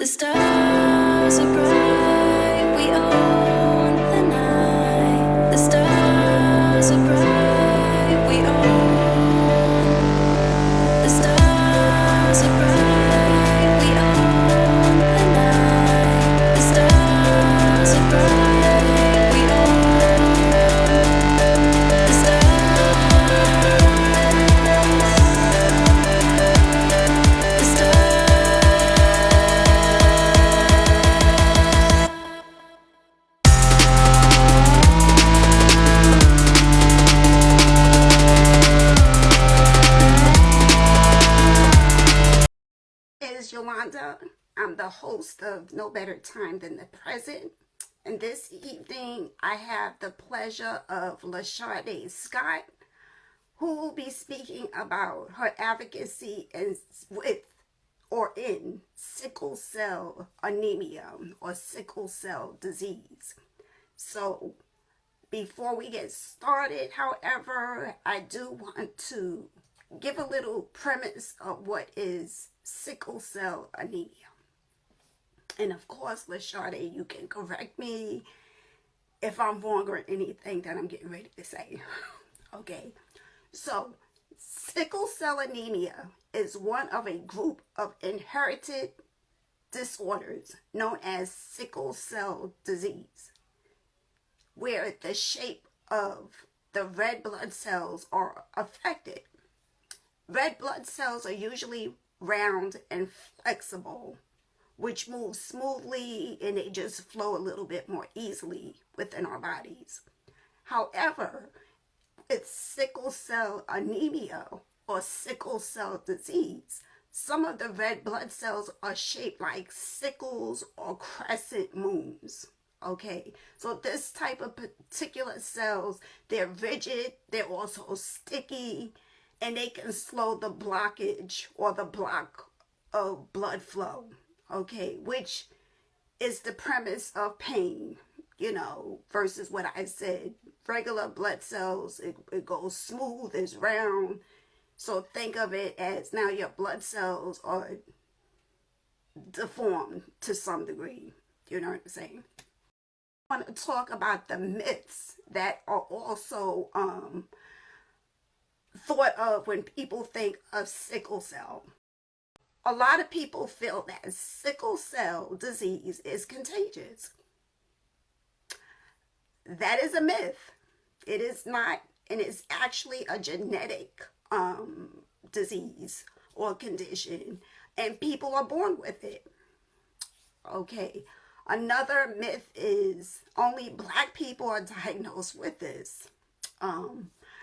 The stars are bright, we own the night. The stars are bright, we own. The stars are bright, we own the night. The stars are bright, we own. The Is Yolanda. I'm the host of No Better Time Than the Present. And this evening, I have the pleasure of Shardae Scott, who will be speaking about her advocacy in sickle cell anemia or sickle cell disease. So, before we get started, however, I do want to give a little premise of what is sickle cell anemia. And of course, Shardae, you can correct me if I'm wrong or anything that I'm getting ready to say. Okay, so sickle cell anemia is one of a group of inherited disorders known as sickle cell disease, where the shape of the red blood cells are affected. Red blood cells are usually round and flexible, which move smoothly and they just flow a little bit more easily within our bodies. However, with sickle cell anemia or sickle cell disease, some of the red blood cells are shaped like sickles or crescent moons. Okay, so this type of particular cells, they're rigid, they're also sticky, and they can slow the blockage or the block of blood flow, okay, which is the premise of pain, versus what I said. Regular blood cells, it goes smooth, it's round. So think of it as now your blood cells are deformed to some degree. You know what I'm saying? I want to talk about the myths that are also thought of when people think of sickle cell. A lot of people feel that sickle cell disease is contagious. That is a myth. It is not, and it's actually a genetic disease or condition, and people are born with it. Okay. Another myth is only Black people are diagnosed with this.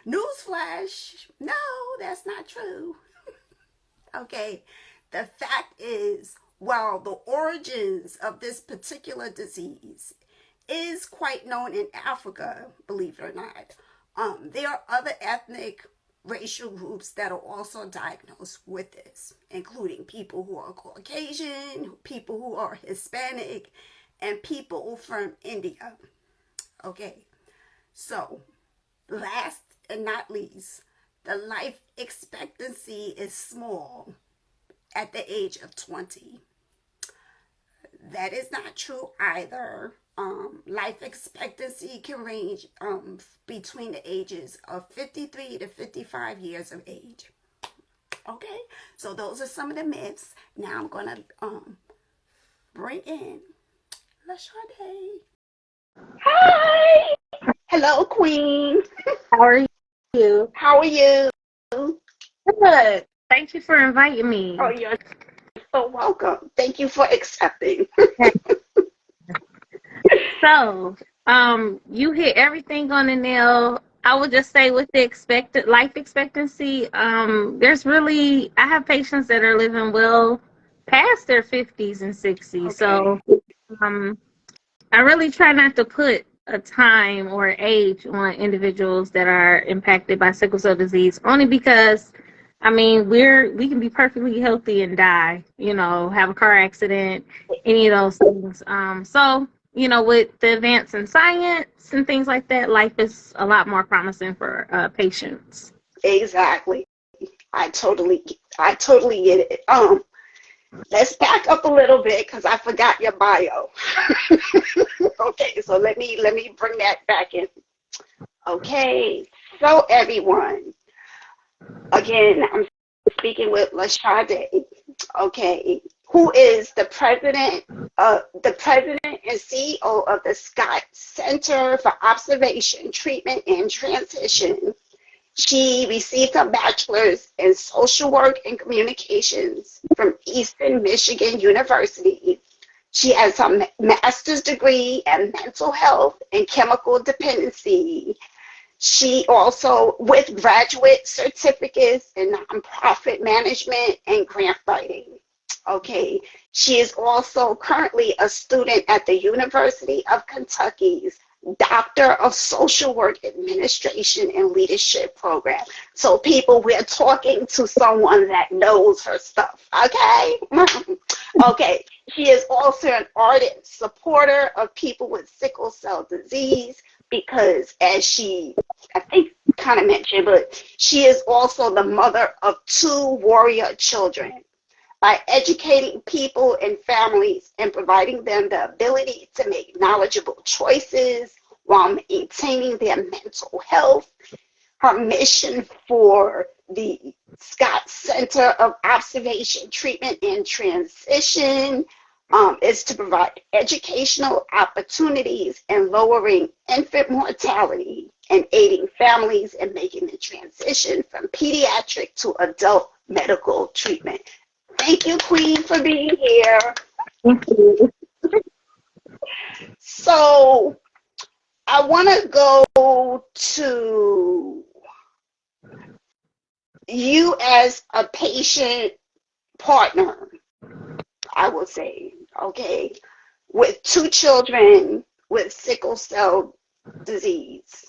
Newsflash, no, that's not true. Okay, the fact is, while the origins of this particular disease is quite known in Africa, believe it or not, there are other ethnic racial groups that are also diagnosed with this, including people who are Caucasian, people who are Hispanic, and people from India. Okay, so last and not least, the life expectancy is small at the age of 20. That is not true either. Life expectancy can range between the ages of 53 to 55 years of age. Okay, so those are some of the myths. Now I'm gonna bring in Shardae. Hi, Hello, Queen. how are you? How are you? Good. Thank you for inviting Oh, me. you're so welcome. Thank you for accepting. So, you hit everything on the nail. I would just say with the expected life expectancy, I have patients that are living well past their 50s and 60s. Okay. So, um, I really try not to put a time or age on individuals that are impacted by sickle cell disease, only because, I mean, we can be perfectly healthy and die, have a car accident, any of those things. With the advance in science and things like that, life is a lot more promising for patients. Exactly. I totally get it. let's back up a little bit because I forgot your bio. Okay, so let me bring that back in. Okay, so everyone, again, I'm speaking with Shardae, okay, who is the president and CEO of the Scott Center for Observation, Treatment, and Transition. She received her bachelor's in social work and communications from Eastern Michigan University. She has a master's degree in mental health and chemical dependency. She also, with graduate certificates in nonprofit management and grant writing. Okay, she is also currently a student at the University of Kentucky's Doctor of Social Work Administration and Leadership program. So, people, we're talking to someone that knows her stuff. Okay, okay. She is also an ardent supporter of people with sickle cell disease because, as she, I think, kind of mentioned, but she is also the mother of 2 warrior children. By educating people and families and providing them the ability to make knowledgeable choices while maintaining their mental health, her mission for the Scott Center of Observation, Treatment, and Transition is to provide educational opportunities in lowering infant mortality and aiding families in making the transition from pediatric to adult medical treatment. Thank you, Queen, for being here. Thank you. So I want to go to you as a patient partner, I will say, okay, with 2 children with sickle cell disease.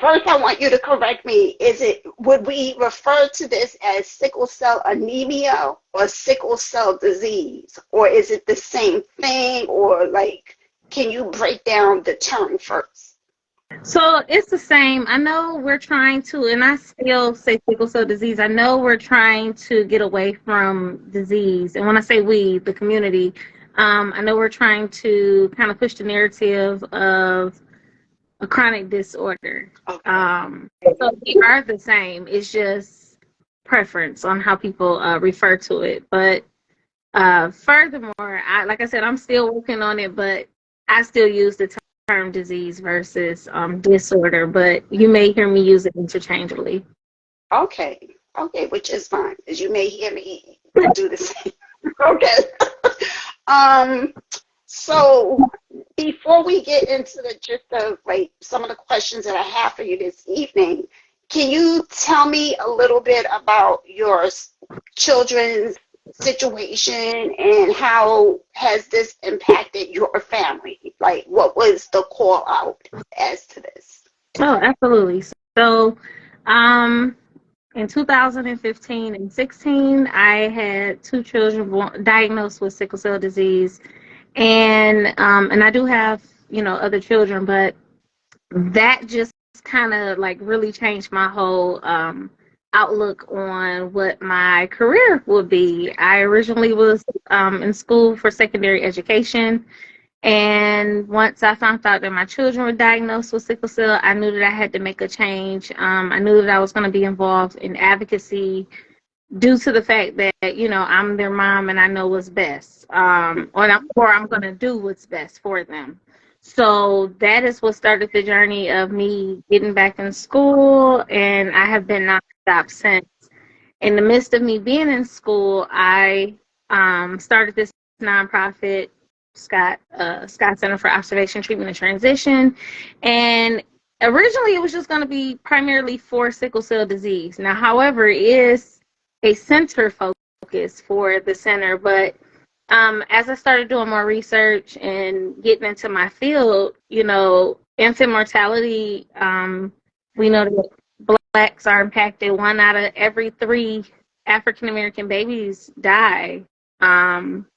First, I want you to correct me. Would we refer to this as sickle cell anemia or sickle cell disease? Or is it the same thing? Or like, can you break down the term first? So it's the same. I know we're trying to, and I still say sickle cell disease. I know we're trying to get away from disease. And when I say we, the community, I know we're trying to kind of push the narrative of a chronic disorder. Okay. So they are the same. It's just preference on how people refer to it. But furthermore, like I said, I'm still working on it, but I still use the term disease versus disorder. But you may hear me use it interchangeably. Okay. Okay, which is fine, because you may hear me do the same. Okay. Um, so before we get into the gist of like some of the questions that I have for you this evening, can you tell me a little bit about your children's situation and how has this impacted your family? Like, what was the call out as to this? Oh, absolutely. So, um, in 2015 and 16, I had 2 children diagnosed with sickle cell disease, and I do have other children, but that just kind of like really changed my whole outlook on what my career would be. I originally was in school for secondary education, and once I found out that my children were diagnosed with sickle cell, I knew that I had to make a change. I knew that I was going to be involved in advocacy due to the fact that I'm their mom and I know what's best, or I'm going to do what's best for them. So that is what started the journey of me getting back in school, and I have been nonstop since. In the midst of me being in school, I started this nonprofit, Scott Center for Observation, Treatment, and Transition, and originally it was just going to be primarily for sickle cell disease. Now, however, it is a center focus for the center, but as I started doing more research and getting into my field, infant mortality, we know that Blacks are impacted. 1 out of every 3 African American babies die.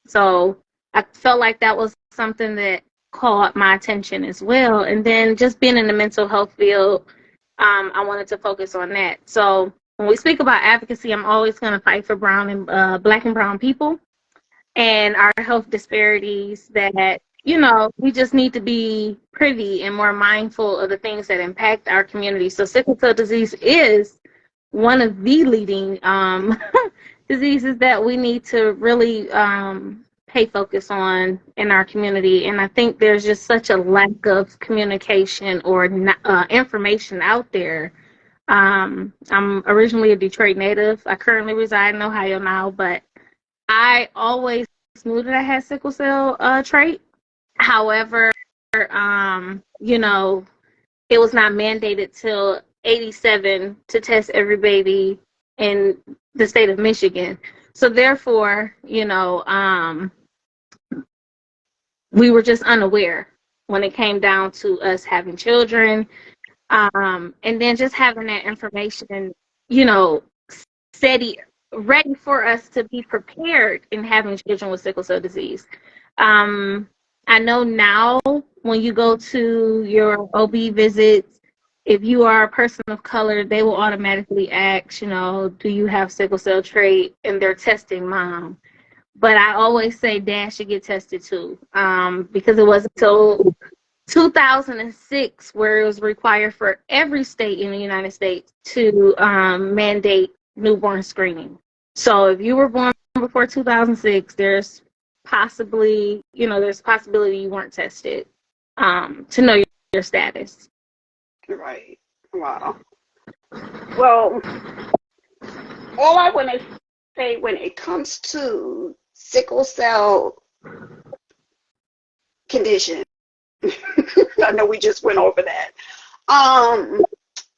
So I felt like that was something that caught my attention as well. And then just being in the mental health field, I wanted to focus on that. So when we speak about advocacy, I'm always going to fight for brown and Black and brown people. and our health disparities that, we just need to be privy and more mindful of the things that impact our community. So sickle cell disease is one of the leading diseases that we need to really pay focus on in our community. And I think there's just such a lack of communication or information out there. I'm originally a Detroit native. I currently reside in Ohio now, but I always knew that I had sickle cell trait. However, you know, it was not mandated till 87 to test every baby in the state of Michigan. So therefore, we were just unaware when it came down to us having children, and then just having that information, you know, steady, ready for us to be prepared in having children with sickle cell disease. Um, I know now when you go to your OB visits, if you are a person of color, they will automatically ask, do you have sickle cell trait? And they're testing mom. But I always say dad should get tested too, because it wasn't until 2006 where it was required for every state in the United States to mandate newborn screening. So if you were born before 2006, there's a possibility you weren't tested to know your status. Right. Wow. Well, all I want to say when it comes to sickle cell condition, I know we just went over that. Um,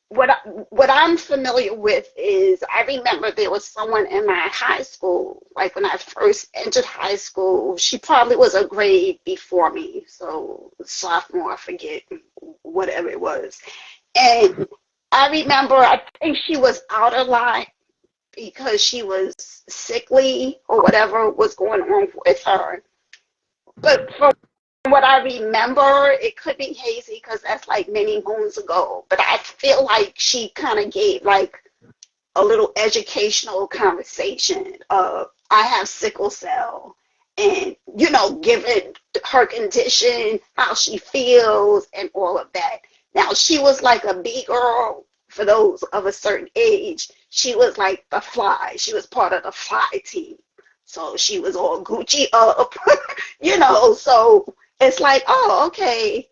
what I'm familiar with is I remember there was someone in my high school, like when I first entered high school, she probably was a grade before me, so sophomore, I forget, whatever it was. And I remember, I think she was out a lot because she was sickly or whatever was going on with her. But from what I remember, it could be hazy because that's like many moons ago. But I feel like she kind of gave like a little educational conversation of I have sickle cell and, given her condition, how she feels and all of that. Now, she was like a B girl for those of a certain age. She was like the fly. She was part of the fly team. So she was all Gucci up, so it's like, oh, okay,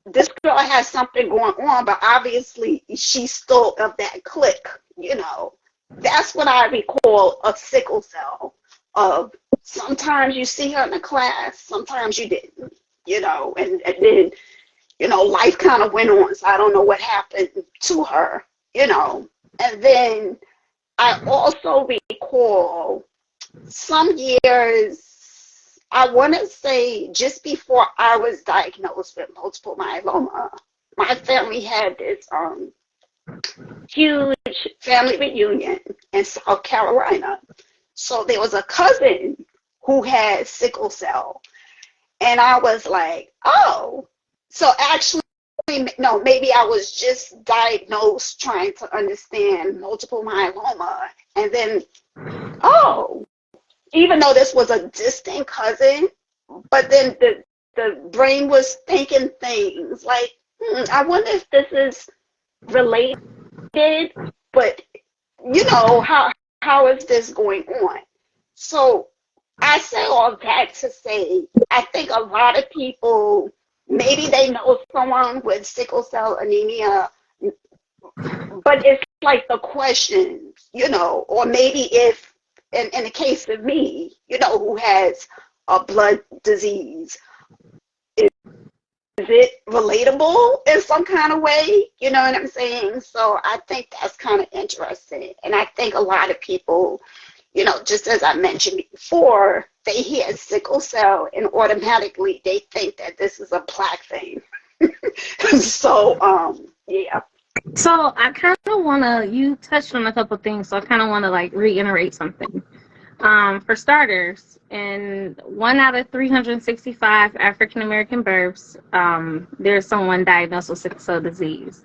this girl has something going on, but obviously she's still of that clique. That's what I recall of sickle cell. Of sometimes you see her in the class, sometimes you didn't, and then, life kind of went on, so I don't know what happened to her, And then I also recall some years, I want to say just before I was diagnosed with multiple myeloma, my family had this huge family reunion in South Carolina. So there was a cousin who had sickle cell. And I was like, oh, so actually, no, maybe I was just diagnosed trying to understand multiple myeloma. And then, oh, even though this was a distant cousin, but then the brain was thinking things like, I wonder if this is related, but how is this going on? So I say all that to say I think a lot of people maybe they know someone with sickle cell anemia, but it's like the questions, or maybe if in the case of me, who has a blood disease, is it relatable in some kind of way? You know what I'm saying? So I think that's kind of interesting. And I think a lot of people, just as I mentioned before, they hear sickle cell and automatically they think that this is a Black thing. So, yeah. So I kind of want to, you touched on a couple things, so I kind of want to like reiterate something. For starters, in 1 out of 365 African American births, there's someone diagnosed with sickle cell disease.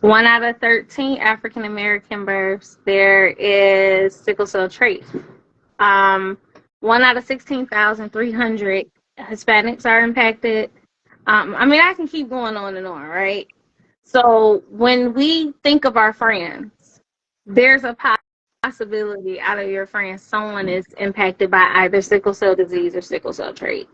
1 out of 13 African American births, there is sickle cell trait. Um, 1 out of 16,300 Hispanics are impacted. I mean, I can keep going on and on, right? So when we think of our friends, there's a possibility out of your friends someone is impacted by either sickle cell disease or sickle cell trait.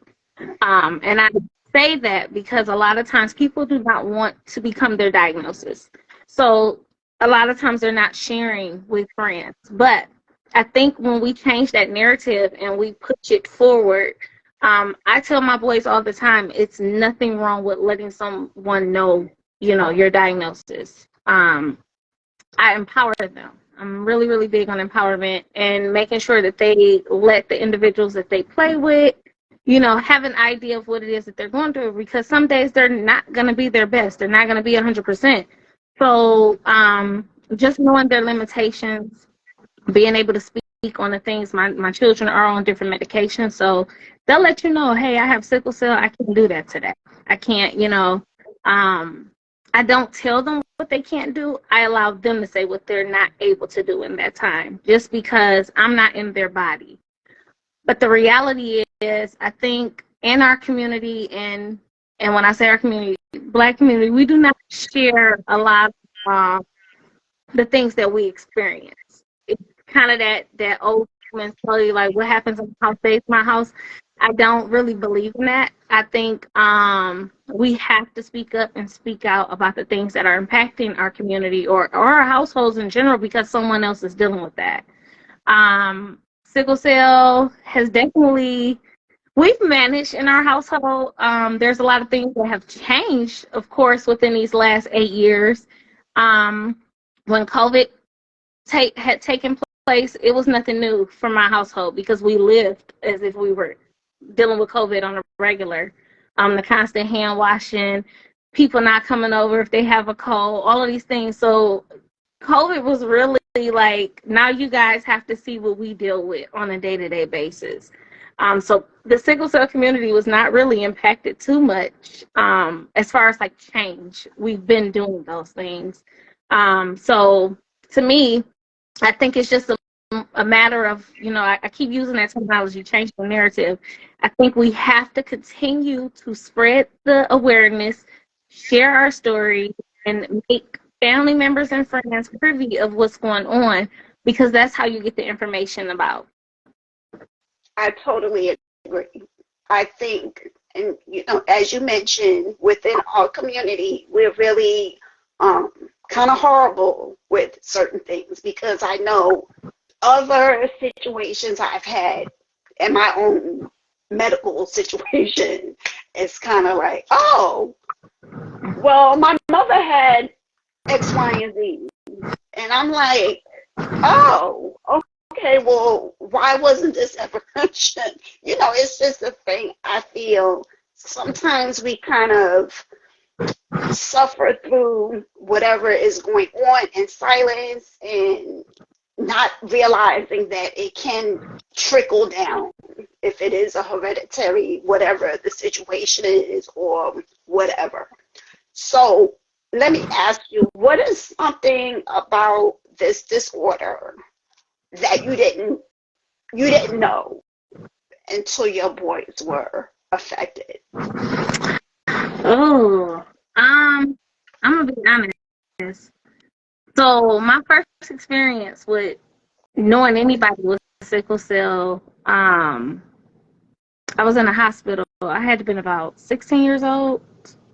And I say that because a lot of times people do not want to become their diagnosis. So a lot of times they're not sharing with friends. But I think when we change that narrative and we push it forward, I tell my boys all the time, it's nothing wrong with letting someone know, your diagnosis. I empower them. I'm really, really big on empowerment and making sure that they let the individuals that they play with, have an idea of what it is that they're going through, because some days they're not going to be their best. They're not going to be 100%. So just knowing their limitations, being able to speak on the things, my children are on different medications. So they'll let you know, hey, I have sickle cell. I can't do that today. I can't, I don't tell them what they can't do. I allow them to say what they're not able to do in that time, just because I'm not in their body. But the reality is, I think in our community, and when I say our community, Black community, we do not share a lot of the things that we experience. It's kind of that old mentality, like what happens in my house stays in my house. I don't really believe in that. I think we have to speak up and speak out about the things that are impacting our community or our households in general, because someone else is dealing with that. Sickle cell has definitely, we've managed in our household. There's a lot of things that have changed, of course, within these last 8 years. When COVID had taken place, it was nothing new for my household because we lived as if we were dealing with COVID on a regular. The constant hand washing, people not coming over if they have a cold, all of these things. So COVID was really like, now you guys have to see what we deal with on a day-to-day basis. So the sickle cell community was not really impacted too much as far as like change. We've been doing those things. So to me, I think it's just a matter of, I keep using that terminology, change the narrative. I think we have to continue to spread the awareness, share our story, and make family members and friends privy of what's going on, because that's how you get the information about. I totally agree. I think, and as you mentioned, within our community, we're really kind of horrible with certain things, because I know other situations I've had in my own medical situation. It's kind of like, oh, well, my mother had X, Y, and Z. And I'm like, oh, okay, well, why wasn't this ever mentioned? It's just a thing. I feel sometimes we kind of suffer through whatever is going on in silence and not realizing that it can trickle down if it is a hereditary, whatever the situation is or whatever. So let me ask you, what is something about this disorder that you didn't know until your boys were affected? Oh, I'm gonna be honest. So my first experience with knowing anybody with sickle cell, I was in a hospital. I had to been about 16 years old.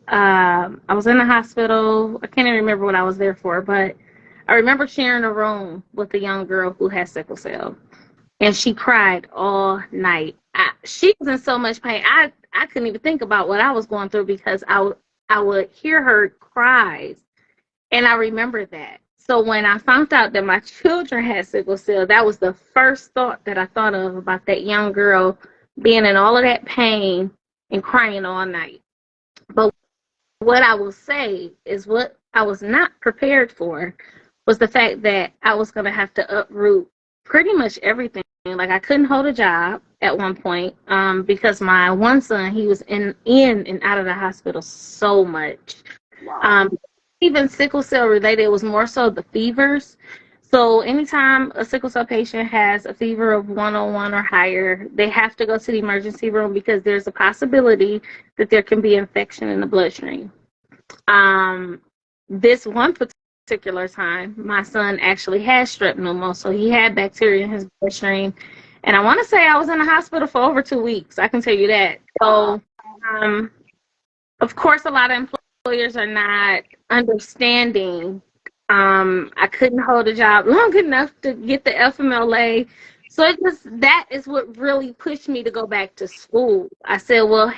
I was in the hospital. I can't even remember what I was there for, but I remember sharing a room with a young girl who had sickle cell, and she cried all night. She was in so much pain. I couldn't even think about what I was going through because I would hear her cries, and I remember that. So when I found out that my children had sickle cell, that was the first thought that I thought of about that young girl being in all of that pain and crying all night. But what I will say is what I was not prepared for was the fact that I was going to have to uproot pretty much everything. Like I couldn't hold a job at one point because my one son, he was in and out of the hospital so much. Wow. Even sickle cell related, it was more so the fevers. So anytime a sickle cell patient has a fever of 101 or higher, they have to go to the emergency room because there's a possibility that there can be infection in the bloodstream. Um, this one particular time, my son actually had strep pneumo, so he had bacteria in his bloodstream. And I want to say I was in the hospital for over 2 weeks. I can tell you that. So, um, of course, a lot of employers are not understanding. I couldn't hold a job long enough to get the FMLA. So that is what really pushed me to go back to school. I said, well,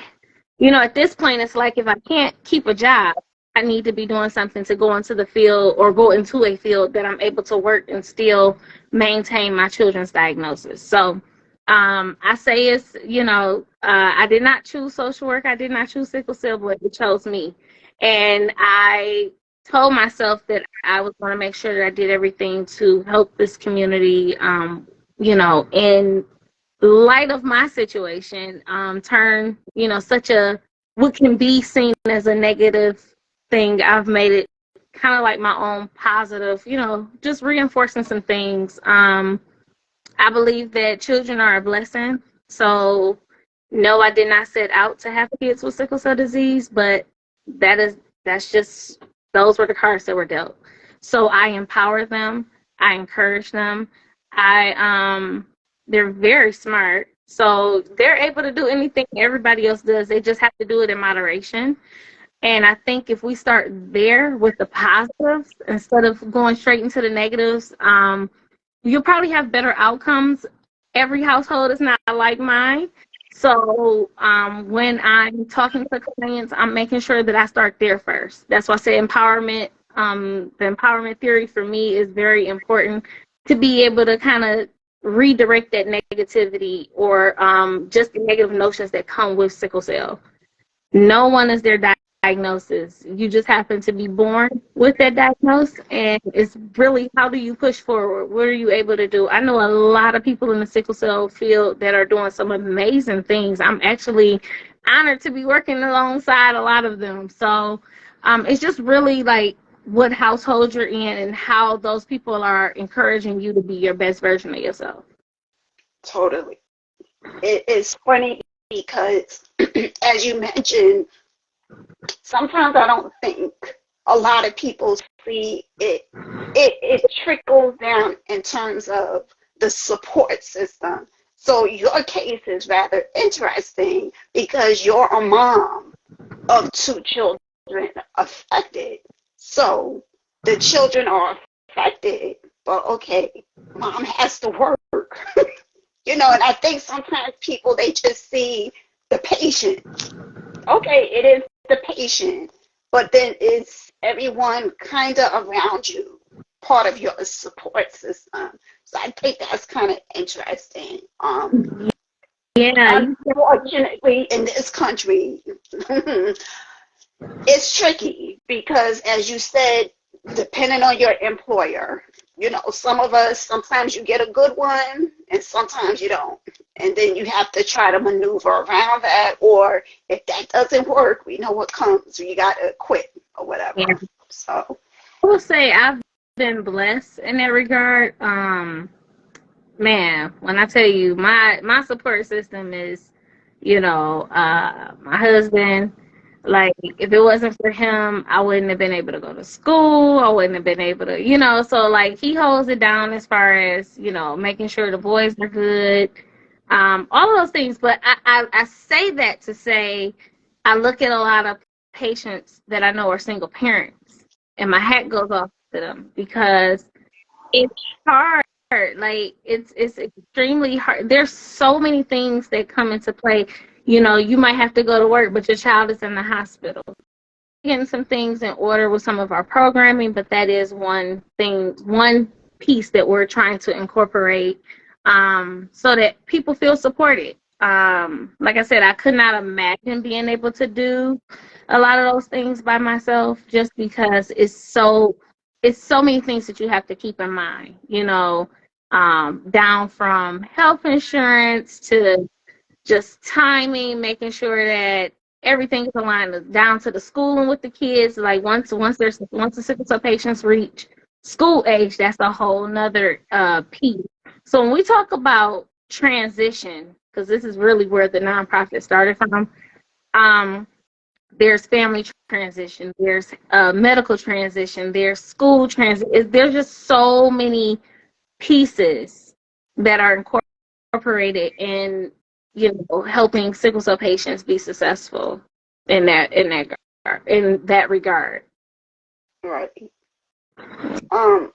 at this point, it's like if I can't keep a job, I need to be doing something to go into the field or go into a field that I'm able to work and still maintain my children's diagnosis. So I say I did not choose social work. I did not choose sickle cell, but it chose me. And I told myself that I was going to make sure that I did everything to help this community, in light of my situation, turn, such a, what can be seen as a negative thing, I've made it kind of like my own positive, just reinforcing some things. I believe that children are a blessing. So, no, I did not set out to have kids with sickle cell disease, but that's just, those were the cards that were dealt. So I empower them. I encourage them. They're very smart. So they're able to do anything everybody else does. They just have to do it in moderation. And I think if we start there with the positives instead of going straight into the negatives, you'll probably have better outcomes. Every household is not like mine. So when I'm talking to clients, I'm making sure that I start there first. That's why I say empowerment. The empowerment theory for me is very important to be able to kind of redirect that negativity or just the negative notions that come with sickle cell. No one is their diagnosis. You just happen to be born with that diagnosis, and it's really, how do you push forward? What are you able to do? I know a lot of people in the sickle cell field that are doing some amazing things. I'm actually honored to be working alongside a lot of them. So it's just really like what household you're in and how those people are encouraging you to be your best version of yourself. Totally. It is funny because, as you mentioned, sometimes I don't think a lot of people see it. It trickles down in terms of the support system. So your case is rather interesting because you're a mom of two children affected. So the children are affected, but okay, mom has to work. And I think sometimes people, they just see the patient. Okay, it is the patient, but then is everyone kind of around you part of your support system? So I think that's kind of interesting. Yeah, Unfortunately, in this country, it's tricky because, as you said, depending on your employer, some of us, sometimes you get a good one and sometimes you don't. And then you have to try to maneuver around that. Or if that doesn't work, we know what comes. You got to quit or yeah. whatever. So, I will say I've been blessed in that regard. Man, when I tell you my support system is, my husband. Like, if it wasn't for him, I wouldn't have been able to go to school. I wouldn't have been able to, so like he holds it down as far as, making sure the boys are good, all of those things. But I say that to say I look at a lot of patients that I know are single parents, and my hat goes off to them because it's hard. Like it's extremely hard. There's so many things that come into play. You might have to go to work, but your child is in the hospital. Getting some things in order with some of our programming, but that is one thing, one piece that we're trying to incorporate, so that people feel supported. Like I said, I could not imagine being able to do a lot of those things by myself, just because it's so many things that you have to keep in mind. Down from health insurance to just timing, making sure that everything is aligned down to the schooling with the kids. Like once the sickle cell patients reach school age, that's a whole nother piece. So when we talk about transition, because this is really where the nonprofit started from, there's family transition, there's medical transition, there's school transition. There's just so many pieces that are incorporated in, helping sickle cell patients be successful in that regard. Right. Um,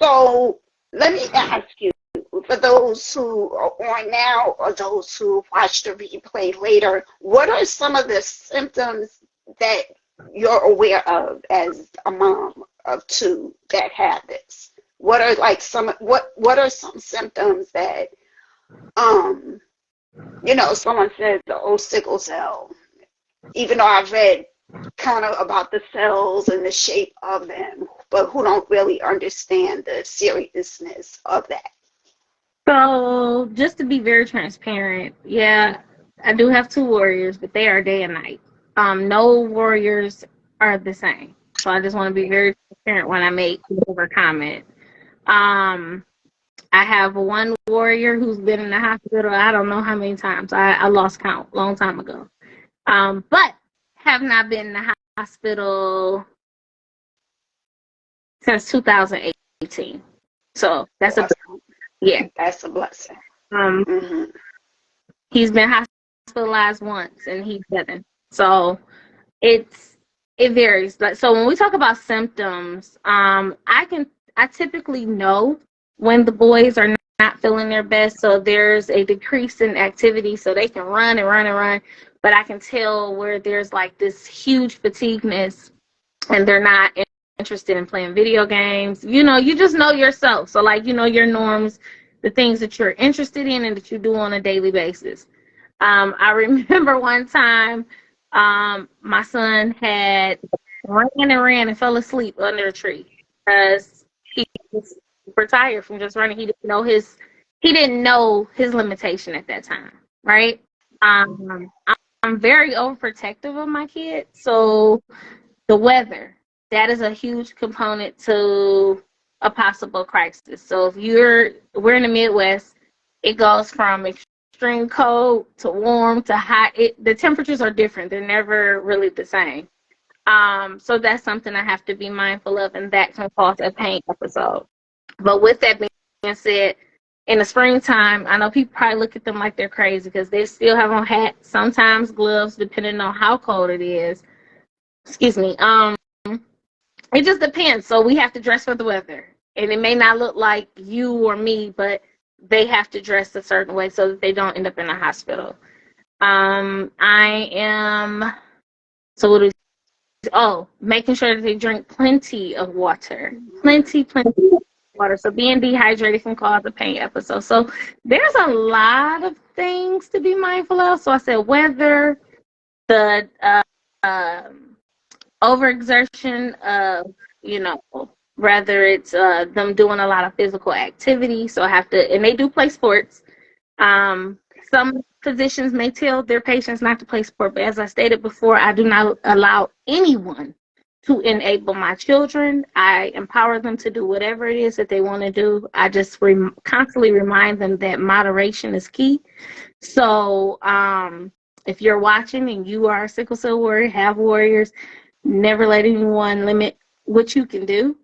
so let me ask you, for those who are on now or those who watch the replay later, what are some of the symptoms that you're aware of as a mom of two that have this? What are like what are some symptoms that someone says, oh, sickle cell, even though I've read kind of about the cells and the shape of them, but who don't really understand the seriousness of that. So just to be very transparent, yeah, I do have two warriors, but they are day and night. No warriors are the same. So I just want to be very transparent when I make whatever comment. Um, I have one warrior who's been in the hospital, I don't know how many times. I lost count a long time ago. But have not been in the hospital since 2018. So that's a, Awesome. yeah. That's a blessing. Um, Hmm. he's been hospitalized once and he's 7. So it varies. Like, so when we talk about symptoms, I typically know when the boys are not feeling their best. So there's a decrease in activity, so they can run and run and run, but I can tell where there's like this huge fatigueness, and they're not interested in playing video games. You just know yourself. So like your norms, the things that you're interested in and that you do on a daily basis. I remember one time, my son had ran and ran and fell asleep under a tree because he was super tired from just running. He didn't know his limitation at that time, right? I'm very overprotective of my kids, so the weather, that is a huge component to a possible crisis. So if we're in the Midwest, it goes from extreme cold to warm to hot. The temperatures are different. They're never really the same. So that's something I have to be mindful of, and that can cause a pain episode. But with that being said, in the springtime, I know people probably look at them like they're crazy because they still have on hats, sometimes gloves, depending on how cold it is. Excuse me. It just depends. So we have to dress for the weather. And it may not look like you or me, but they have to dress a certain way so that they don't end up in a hospital. I am, so what is, making sure that they drink plenty of water. Plenty of water. So being dehydrated can cause a pain episode. So there's a lot of things to be mindful of. So I said weather, the overexertion of, you know, whether it's them doing a lot of physical activity. So I have to, and they do play sports. Some physicians may tell their patients not to play sport, but as I stated before, I do not allow anyone to enable my children. I empower them to do whatever it is that they want to do. I just constantly remind them that moderation is key. So if you're watching and you are a sickle cell warrior, have warriors, never let anyone limit what you can do.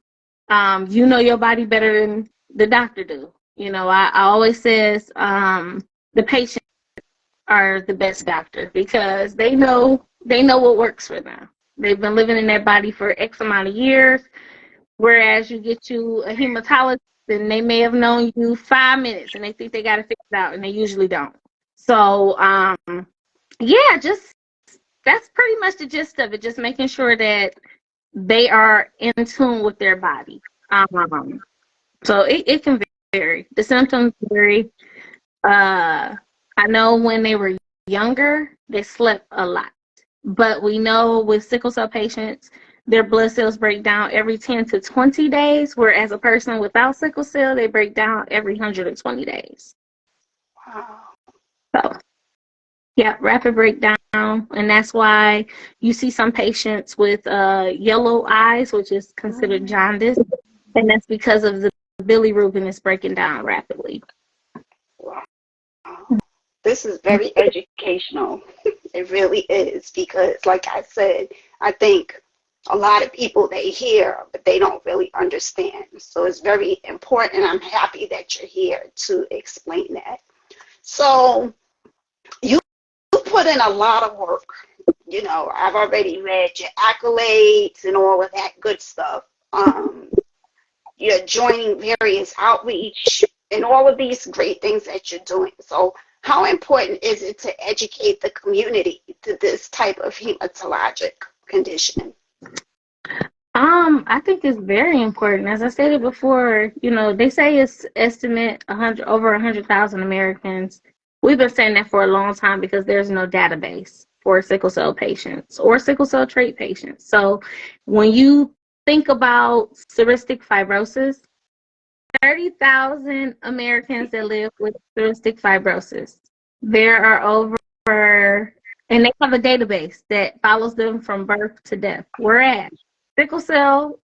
You know your body better than the doctor do. I always says the patients are the best doctor because they know what works for them. They've been living in that body for X amount of years. Whereas you get to a hematologist and they may have known you 5 minutes and they think they got to figure it out, and they usually don't. So yeah, just that's pretty much the gist of it. Just making sure that they are in tune with their body. So it can vary. The symptoms vary. I know when they were younger, they slept a lot. But we know with sickle cell patients, their blood cells break down every 10 to 20 days, whereas a person without sickle cell, they break down every 120 days. Wow. So, yeah, rapid breakdown. And that's why you see some patients with yellow eyes, which is considered jaundice. And that's because of the bilirubin is breaking down rapidly. Wow. This is very educational. It really is because, like I said, I think a lot of people, they hear, but they don't really understand. So it's very important. I'm happy that you're here to explain that. So you put in a lot of work. You know, I've already read your accolades and all of that good stuff. You're joining various outreach and all of these great things that you're doing. So how important is it to educate the community to this type of hematologic condition? I think it's very important. As I stated before, they say it's estimate 100 over 100,000 Americans. We've been saying that for a long time because there's no database for sickle cell patients or sickle cell trait patients. So when you think about cystic fibrosis, 30,000 Americans that live with cystic fibrosis. There are over, and they have a database that follows them from birth to death. Whereas sickle cell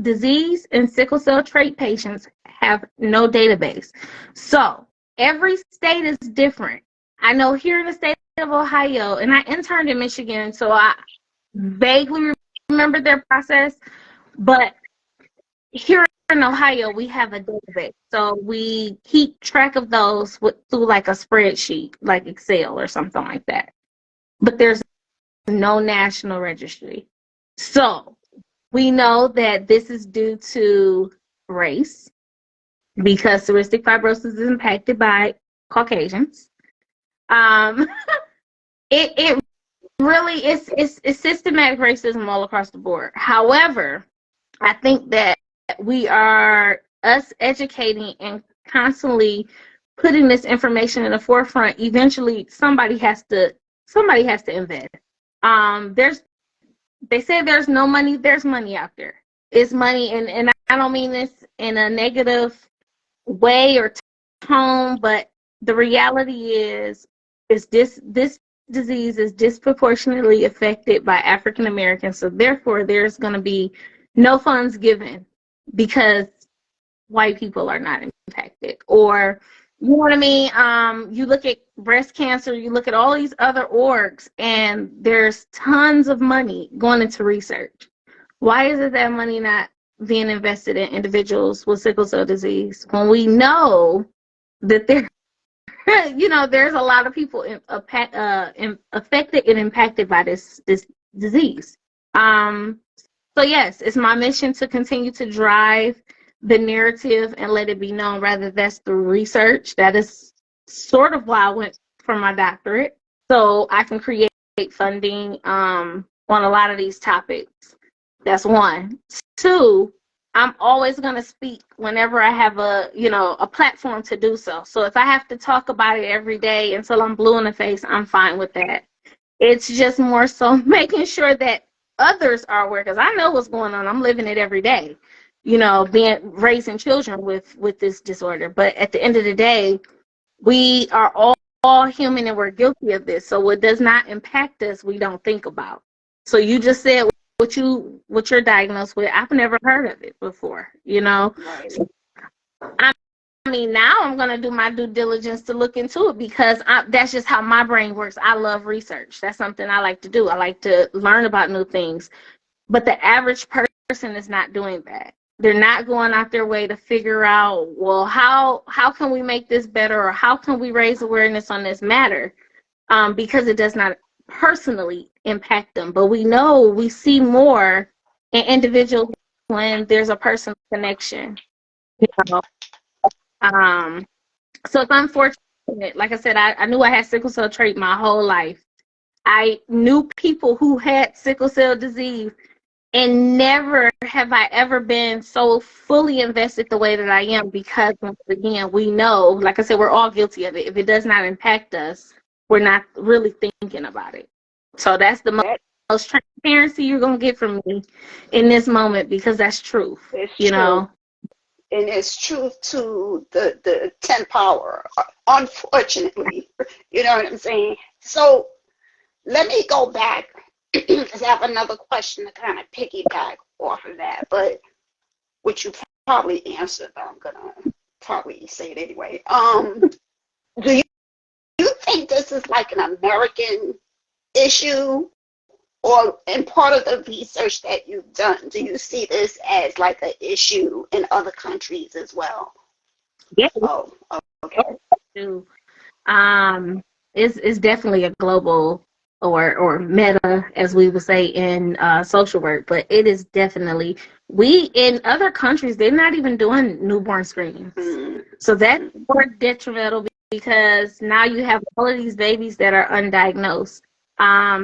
disease and sickle cell trait patients have no database. So every state is different. I know here in the state of Ohio, and I interned in Michigan, so I vaguely remember their process, but here in Ohio, we have a database. So we keep track of those through like a spreadsheet, like Excel or something like that. But there's no national registry. So we know that this is due to race because cystic fibrosis is impacted by Caucasians. Um, it really is it's systematic racism all across the board. However, I think that we are us educating and constantly putting this information in the forefront. Eventually, somebody has to invest. There's they say there's no money. There's money out there. It's money, and I don't mean this in a negative way or tone, but the reality is this disease is disproportionately affected by African Americans. So therefore, there's going to be no funds given because white people are not impacted. Or, you know what I mean? You look at breast cancer, you look at all these other orgs, and there's tons of money going into research. Why is it that money not being invested in individuals with sickle cell disease when we know that there, there's a lot of people affected and impacted by this disease? So yes, it's my mission to continue to drive the narrative and let it be known. Rather, that's through research. That is sort of why I went for my doctorate, so I can create funding on a lot of these topics. That's one. Two, I'm always going to speak whenever I have a platform to do so. So if I have to talk about it every day until I'm blue in the face, I'm fine with that. It's just more so making sure that others are aware, because I know what's going on. I'm living it every day, being raising children with this disorder. But at the end of the day, we are all human and we're guilty of this. So what does not impact us, we don't think about. So you just said what you're diagnosed with. I've never heard of it before, Right. So I mean, now I'm going to do my due diligence to look into it because that's just how my brain works. I love research. That's something I like to do. I like to learn about new things. But the average person is not doing that. They're not going out their way to figure out, well, how can we make this better, or how can we raise awareness on this matter? Because it does not personally impact them. But we see more in individuals when there's a personal connection. You know? So it's unfortunate. Like I said, I knew I had sickle cell trait my whole life. I knew people who had sickle cell disease, and never have I ever been so fully invested the way that I am because, once again, we know, like I said, we're all guilty of it. If it does not impact us, we're not really thinking about it. So that's the That most transparency you're going to get from me in this moment, because that's truth, is you true. know. And it's truth to the 10 power, unfortunately. You know what I'm saying? So let me go back because I have another question to kind of piggyback off of that. But what you probably answered, but I'm gonna probably say it anyway. Do you think this is like an American issue, or in part of the research that you've done, do you see this as like an issue in other countries as well? Yeah, Oh, okay. to is definitely a global or meta, as we would say in social work, but it is definitely, we in other countries they're not even doing newborn screenings, so that's Mm-hmm. more detrimental because now you have all of these babies that are undiagnosed.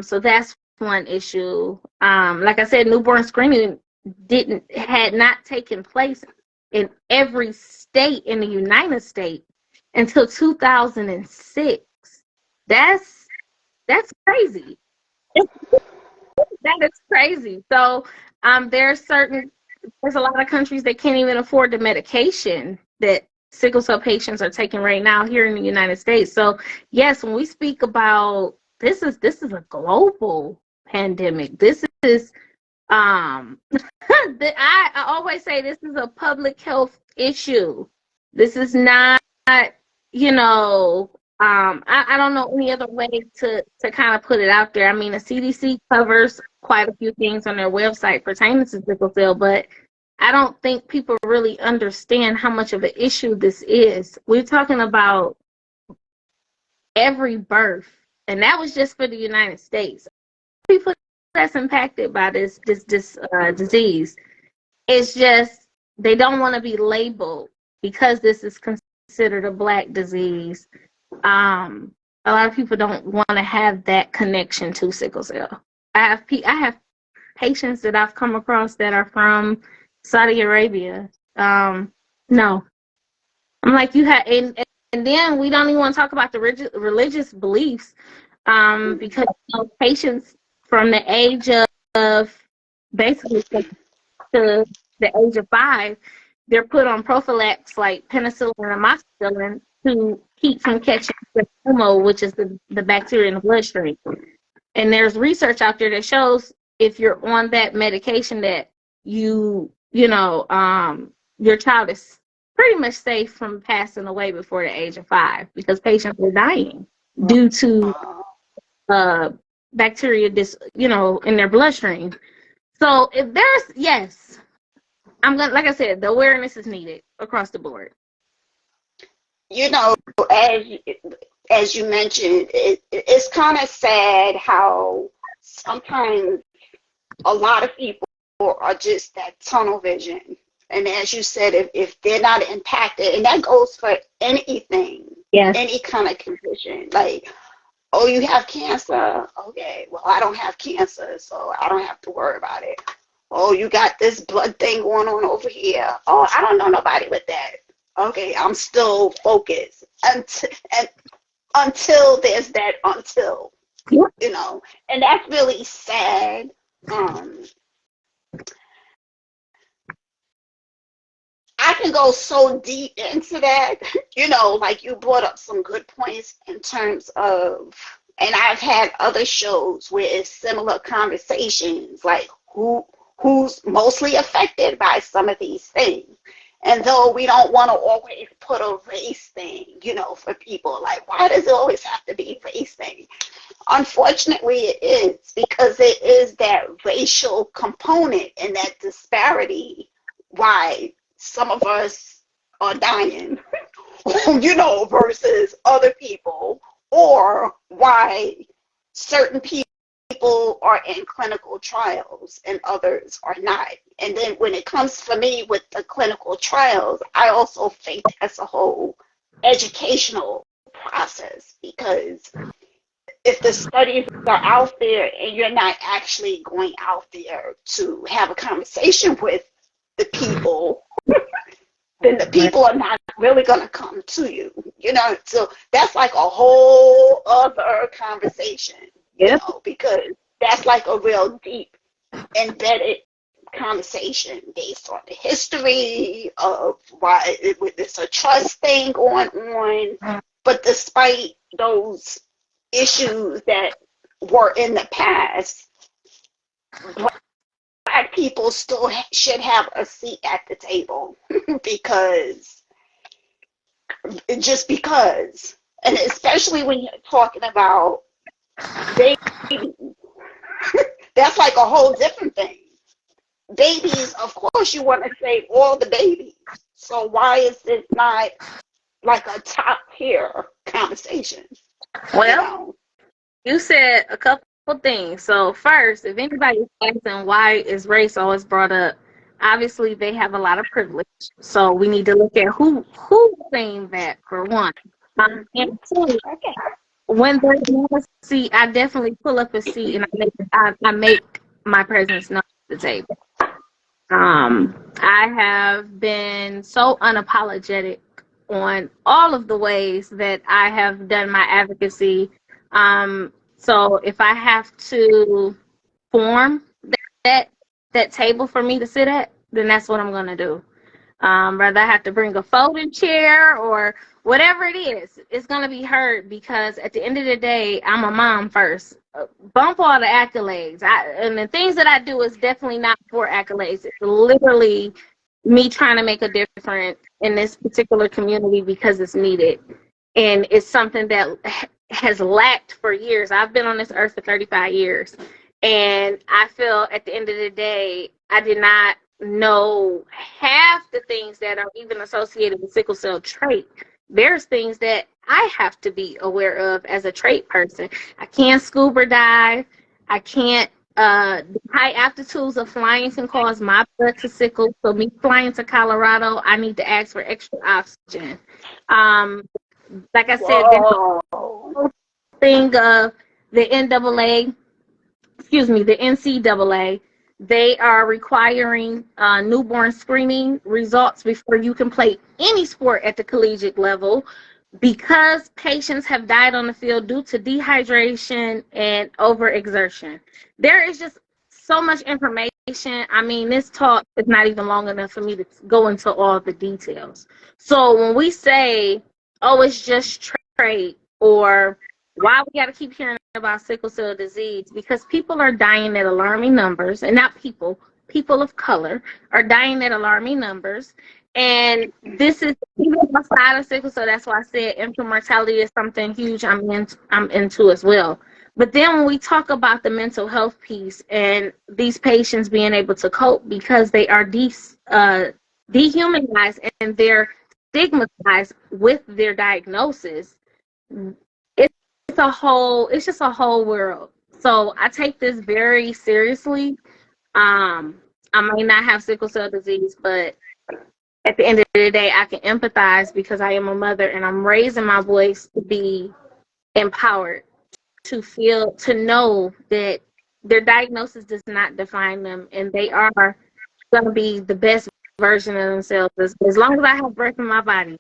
So that's one issue. Like I said, newborn screening had not taken place in every state in the United States until 2006. That's that's crazy. That is crazy. So there's a lot of countries that can't even afford the medication that sickle cell patients are taking right now here in the United States. So yes, when we speak about this is a global pandemic. This is I always say this is a public health issue. This is not, you know, I don't know any other way to kind of put it out there. I mean, the CDC covers quite a few things on their website pertaining to sickle cell, but I don't think people really understand how much of an issue this is. We're talking about every birth, and that was just for the United States. People that's impacted by this disease. It's just they don't want to be labeled because this is considered a black disease. A lot of people don't want to have that connection to sickle cell. I have patients that I've come across that are from Saudi Arabia. No, I'm like you have, and then we don't even want to talk about the religious beliefs, because patients from the age of basically to the age of 5, they're put on prophylax like penicillin and amoxicillin to keep from catching the pneumo, which is the bacteria in the bloodstream. And there's research out there that shows if you're on that medication that your child is pretty much safe from passing away before the age of 5 because patients are dying due to uh, bacteria in their bloodstream. So if there's yes, I'm gonna, like I said, the awareness is needed across the board. You know, as as you mentioned, it's kind of sad how sometimes a lot of people are just that tunnel vision. And as you said, if they're not impacted, and that goes for anything, Yes. any kind of condition, like, oh, you have cancer. Okay, well, I don't have cancer, so I don't have to worry about it. Oh, you got this blood thing going on over here. Oh, I don't know nobody with that. Okay, I'm still focused until there's that until, Yep. and that's really sad. Um, I can go so deep into that, like you brought up some good points in terms of, and I've had other shows where it's similar conversations, like who's mostly affected by some of these things. And though we don't want to always put a race thing, for people, like why does it always have to be race thing? Unfortunately, it is because it is that racial component and that disparity why some of us are dying, versus other people, or why certain people are in clinical trials and others are not. And then when it comes for me with the clinical trials, I also think that's a whole educational process because if the studies are out there and you're not actually going out there to have a conversation with the people, then the people are not really going to come to you, So that's like a whole other conversation, Yep. because that's like a real deep embedded conversation based on the history of why it's a trust thing going on. But despite those issues that were in the past, Black Black people still should have a seat at the table because just because, and especially when you're talking about babies, that's like a whole different thing. Babies, of course, you want to save all the babies. So why is this not like a top tier conversation? You Well, know? you said a couple things. So first, if anybody's asking why is race always brought up, obviously they have a lot of privilege. So we need to look at who's saying that for one. Mm-hmm. And two, Okay. when there's a seat, I definitely pull up a seat and I make my presence known at the table. I have been so unapologetic on all of the ways that I have done my advocacy. So if I have to form that that table for me to sit at, then that's what I'm gonna do. Whether I have to bring a folding chair or whatever it is, it's going to be heard because at the end of the day, I'm a mom first. Bump all the accolades. And the things that I do is definitely not for accolades. It's literally me trying to make a difference in this particular community because it's needed. And it's something that has lacked for years. I've been on this earth for 35 years. And I feel at the end of the day, I did not know half the things that are even associated with sickle cell trait. There's things that I have to be aware of as a trait person. I can't scuba dive. I can't. High altitudes of flying can cause my blood to sickle. So me flying to Colorado, I need to ask for extra oxygen. Um, like I said, this Whoa. whole thing of the NAA, excuse me, the NCAA, they are requiring newborn screening results before you can play any sport at the collegiate level because patients have died on the field due to dehydration and overexertion. There is just so much information. I mean, this talk is not even long enough for me to go into all the details. So when we say, oh, it's just trade, or why we got to keep hearing about sickle cell disease, because people are dying at alarming numbers, and not people of color are dying at alarming numbers. And this is even outside of sickle cell. That's why I said infant mortality is something huge I'm into as well. But then when we talk about the mental health piece and these patients being able to cope because they are dehumanized and they're stigmatized with their diagnosis, it's just a whole world. So I take this very seriously. I may not have sickle cell disease, but at the end of the day, I can empathize because I am a mother and I'm raising my voice to be empowered, to feel, to know that their diagnosis does not define them and they are going to be the best version of themselves. As long as I have breath in my body,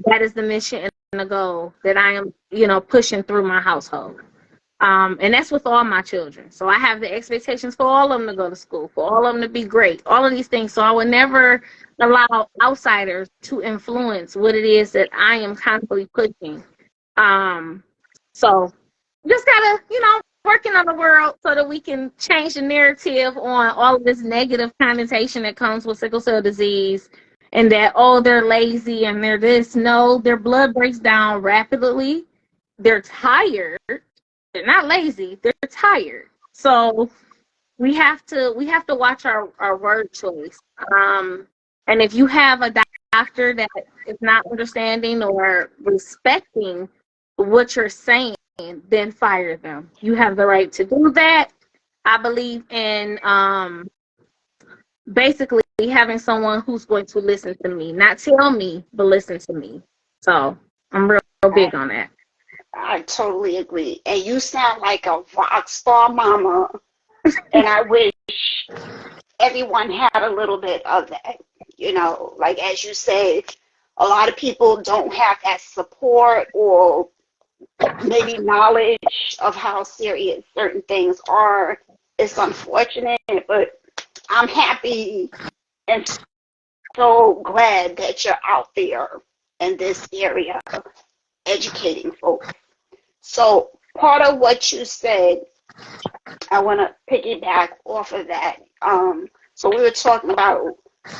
that is the mission and the goal that I am, pushing through my household. And that's with all my children. So I have the expectations for all of them to go to school, for all of them to be great, all of these things. So I would never allow outsiders to influence what it is that I am constantly pushing. Um, so just gotta, working on the world so that we can change the narrative on all of this negative connotation that comes with sickle cell disease and that, oh, they're lazy and they're this. No, their blood breaks down rapidly. They're tired. They're not lazy. They're tired. So we have to watch our word choice. And if you have a doctor that is not understanding or respecting what you're saying, then fire them. You have the right to do that. I believe in basically having someone who's going to listen to me, not tell me, but listen to me. So I'm real I, big on that. I totally agree. And you sound like a rock star mama. And I wish everyone had a little bit of that. Like as you said, a lot of people don't have that support or maybe knowledge of how serious certain things are. It's unfortunate, but I'm happy and so glad that you're out there in this area educating folks. So part of what you said I want to piggyback off of that. So we were talking about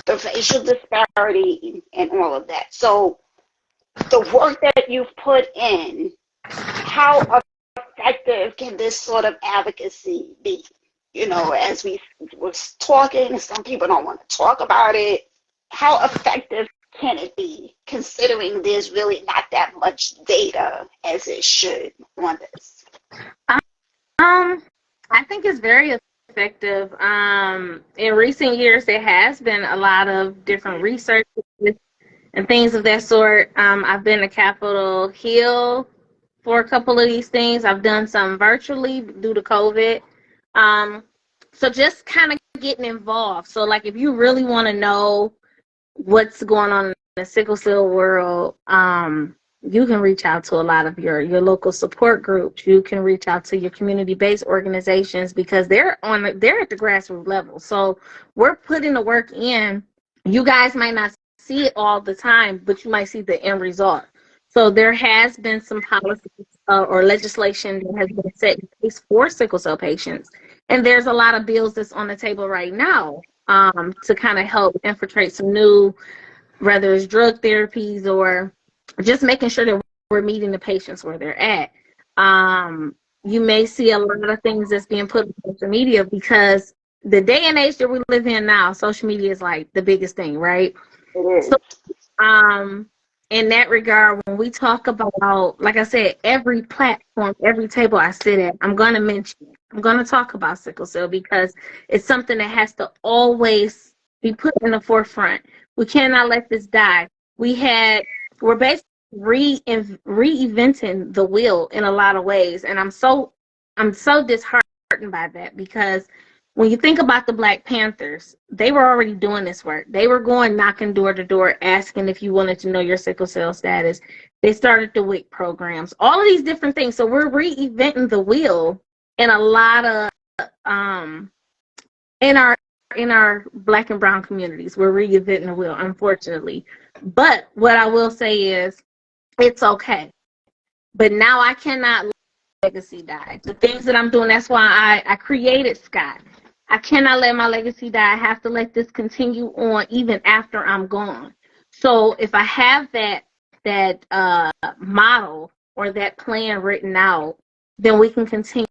the racial disparity and all of that. So the work that you've put in, how effective can this sort of advocacy be? You know, as we was talking, some people don't want to talk about it. How effective can it be, considering there's really not that much data as it should on this? Um, I think it's very effective. In recent years, there has been a lot of different research and things of that sort. I've been to Capitol Hill for a couple of these things. I've done some virtually due to COVID. Um, so just kind of getting involved. So like if you really want to know what's going on in the sickle cell world, you can reach out to a lot of your local support groups. You can reach out to your community-based organizations because they're at the grassroots level. So we're putting the work in. You guys might not see it all the time, but you might see the end result. So there has been some policies or legislation that has been set in place for sickle cell patients, and there's a lot of bills that's on the table right now to kind of help infiltrate some new, whether it's drug therapies or just making sure that we're meeting the patients where they're at. You may see a lot of things that's being put on social media because the day and age that we live in now, social media is like the biggest thing, right? It is. So, in that regard, when we talk about, like I said, every platform, every table I sit at, I'm going to mention it. I'm going to talk about sickle cell because it's something that has to always be put in the forefront. We cannot let this die. We're basically reinventing the wheel in a lot of ways, and I'm so disheartened by that because when you think about the Black Panthers, they were already doing this work. They were going knocking door to door, asking if you wanted to know your sickle cell status. They started the WIC programs, all of these different things. So we're reinventing the wheel in a lot of in our Black and brown communities. We're reinventing the wheel, unfortunately. But what I will say is, it's okay. But now I cannot let legacy die. The things that I'm doing, that's why I created Scott. I cannot let my legacy die. I have to let this continue on even after I'm gone. So if I have that model or that plan written out, then we can continue.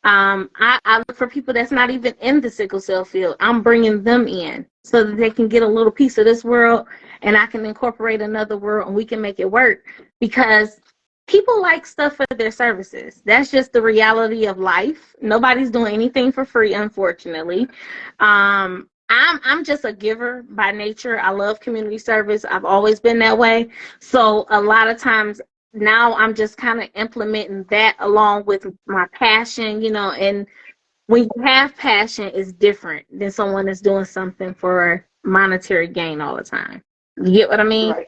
I look for people that's not even in the sickle cell field. I'm bringing them in so that they can get a little piece of this world, and I can incorporate another world, and we can make it work because people like stuff for their services. That's just the reality of life. Nobody's doing anything for free, unfortunately. I'm just a giver by nature. I love community service. I've always been that way. So a lot of times now I'm just kind of implementing that along with my passion, and when you have passion, it's different than someone that's doing something for monetary gain all the time. You get what I mean? Right.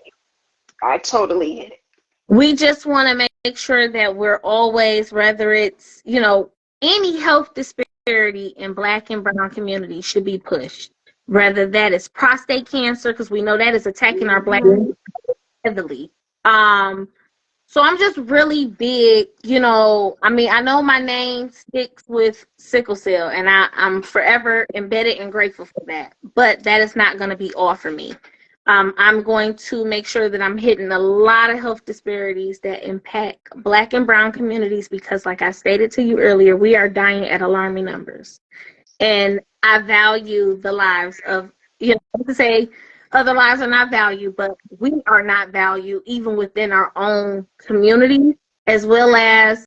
I totally get it. We just want to make sure that we're always, whether it's, any health disparity in Black and brown communities should be pushed. Whether that is prostate cancer, because we know that is attacking our Black Mm-hmm. heavily. So I'm just really big, I know my name sticks with sickle cell, and I'm forever embedded and grateful for that. But that is not going to be all for me. I'm going to make sure that I'm hitting a lot of health disparities that impact Black and brown communities because, like I stated to you earlier, we are dying at alarming numbers. And I value the lives of, to say other lives are not valued, but we are not valued even within our own community, as well as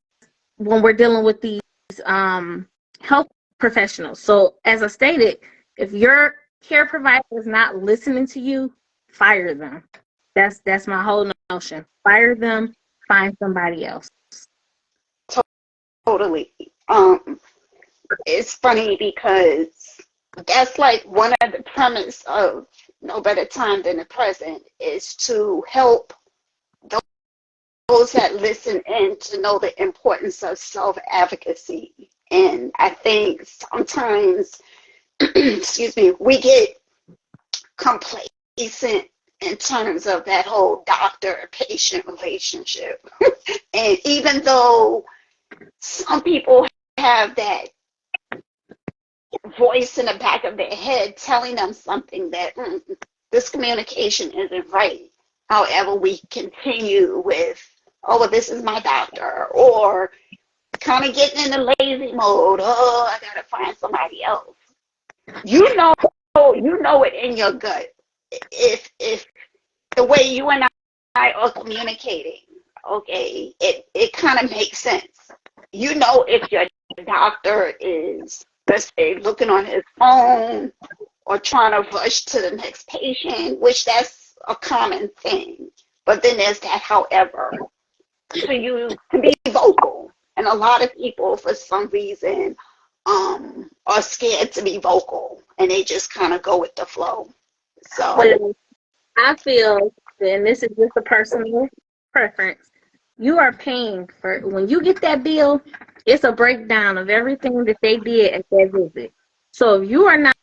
when we're dealing with these health professionals. So as I stated, if your care provider is not listening to you, fire them. That's my whole notion. Fire them, find somebody else. Totally. It's funny because that's like one of the premise of No Better Time Than the Present is to help those that listen in to know the importance of self-advocacy. And I think sometimes, excuse me, we get complacent in terms of that whole doctor-patient relationship. And even though some people have that voice in the back of their head telling them something that this communication isn't right. However, we continue with, oh, well, this is my doctor, or kind of getting in the lazy mode. Oh, I gotta find somebody else. You know, you know it in your gut. If the way you and I are communicating, okay, it kind of makes sense. You know, if your doctor is, let's say, looking on his phone or trying to rush to the next patient, which that's a common thing. But then there's that, however, for you to be vocal. And a lot of people, for some reason, are scared to be vocal, and they just kind of go with the flow. So, Well, I feel, and this is just a personal preference, you are paying for, when you get that bill, it's a breakdown of everything that they did at that visit. So if you are not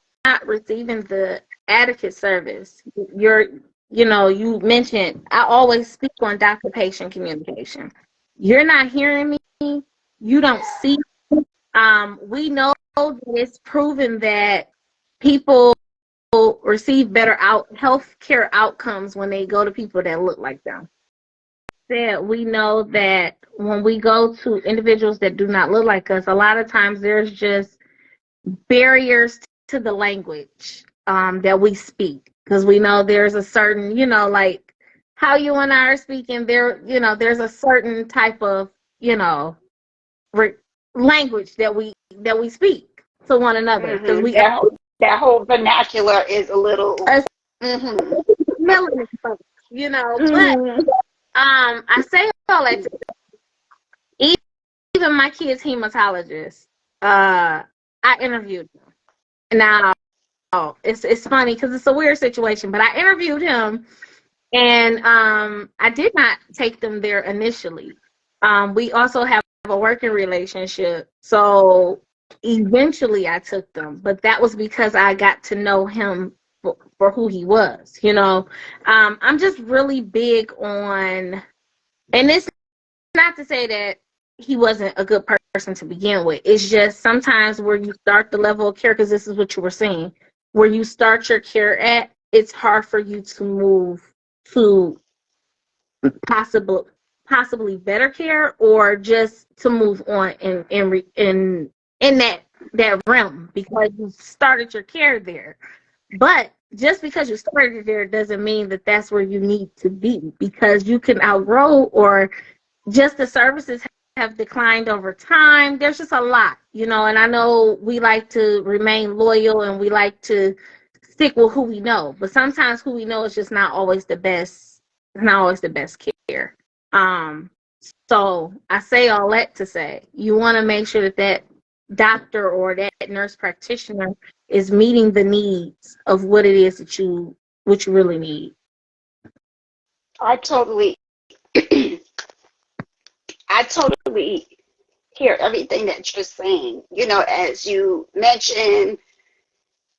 receiving the adequate service, you're, you mentioned, I always speak on doctor-patient communication. You're not hearing me. You don't see. We know that it's proven that people receive better health care outcomes when they go to people that look like them. That we know that when we go to individuals that do not look like us, a lot of times there's just barriers to the language that we speak, because we know there's a certain, like how you and I are speaking there, there's a certain type of, re- language that we speak to one another, because we that whole vernacular is a little. us Mm-hmm. melanin folks, but Mm-hmm. I say all that to, even my kid's hematologist, I interviewed him. Now, it's funny because it's a weird situation, but I interviewed him, and I did not take them there initially. We also have a working relationship, so eventually I took them, but that was because I got to know him for who he was. I'm just really big on, and it's not to say that he wasn't a good person to begin with. It's just sometimes where you start the level of care, because this is what you were saying, where you start your care at, it's hard for you to move to possible possibly better care, or just to move on in that realm, because you started your care there. But just because you started there doesn't mean that that's where you need to be, because you can outgrow, or just the services have declined over time. There's just a lot, and I know we like to remain loyal and we like to stick with who we know, but sometimes who we know is just not always the best care. Um, so I say all that to say, you want to make sure that doctor or that nurse practitioner is meeting the needs of what it is what you really need. I totally, I totally hear everything that you're saying. As you mentioned,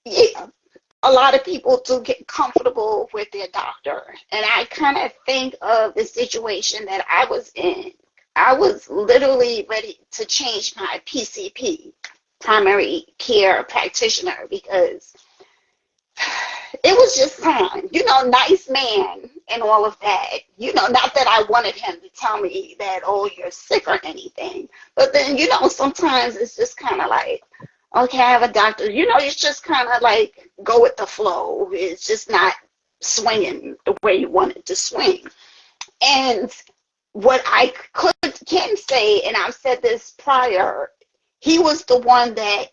yeah, a lot of people do get comfortable with their doctor. And I kind of think of the situation that I was in. I was literally ready to change my PCP, primary care practitioner, because it was just time, nice man and all of that. Not that I wanted him to tell me that, oh, you're sick or anything. But then, sometimes it's just kind of like, okay, I have a doctor. It's just kind of like go with the flow. It's just not swinging the way you want it to swing. And what I can say, and I've said this prior, he was the one that,